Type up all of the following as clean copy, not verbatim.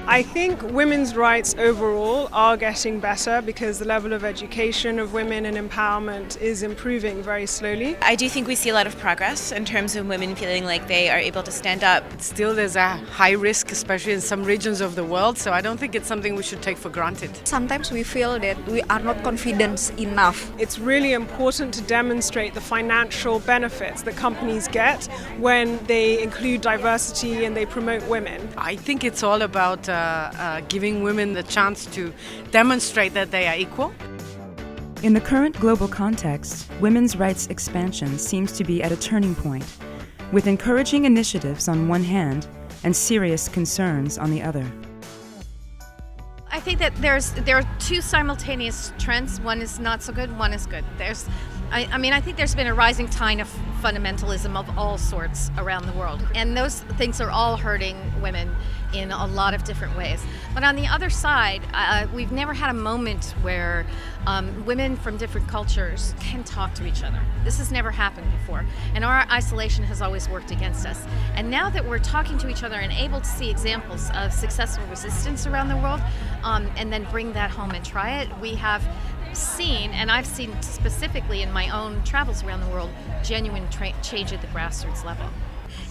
I think women's rights overall are getting better because the level of education of women and empowerment is improving very slowly. I do think we see a lot of progress in terms of women feeling like they are able to stand up. Still, there's a high risk, especially in some regions of the world, so I don't think it's something we should take for granted. Sometimes we feel that we are not confident enough. It's really important to demonstrate the financial benefits that companies get when they include diversity and they promote women. I think it's all about giving women the chance to demonstrate that they are equal. In the current global context, women's rights expansion seems to be at a turning point, with encouraging initiatives on one hand and serious concerns on the other. I think that there are two simultaneous trends. One is not so good, one is good. I think there's been a rising tide of fundamentalism of all sorts around the world, and those things are all hurting women in a lot of different ways. But on the other side, we've never had a moment where women from different cultures can talk to each other. This has never happened before, and our isolation has always worked against us. And now that we're talking to each other and able to see examples of successful resistance around the world, and then bring that home and try it, we have seen, and I've seen specifically in my own travels around the world, genuine change at the grassroots level.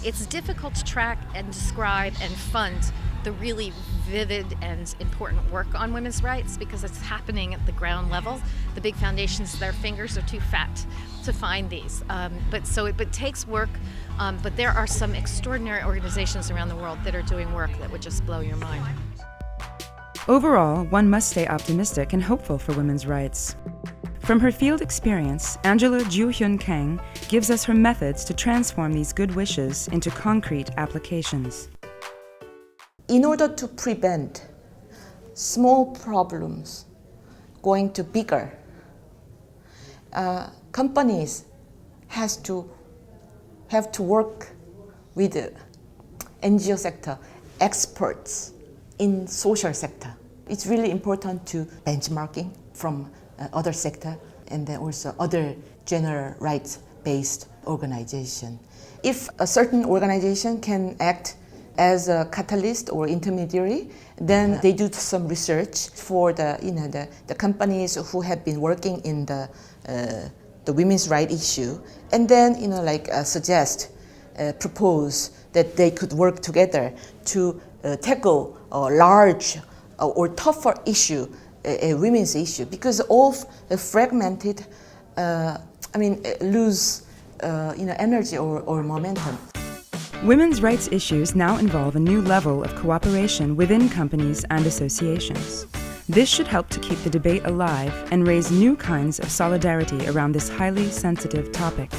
It's difficult to track and describe and fund the really vivid and important work on women's rights because it's happening at the ground level. The big foundations, their fingers are too fat to find these. But takes work, but there are some extraordinary organizations around the world that are doing work that would just blow your mind. Overall, one must stay optimistic and hopeful for women's rights. From her field experience, Angela Ju-Hyun Kang gives us her methods to transform these good wishes into concrete applications. In order to prevent small problems going to bigger, companies have to work with the NGO sector, experts in social sector. It's really important to benchmarking from other sector and then also other general rights-based organization. If a certain organization can act as a catalyst or intermediary, then they do some research for the companies who have been working in the women's right issue, and then suggest, propose that they could work together to tackle a large or tougher issue, a women's issue, because all fragmented, lose energy or momentum. Women's rights issues now involve a new level of cooperation within companies and associations. This should help to keep the debate alive and raise new kinds of solidarity around this highly sensitive topic.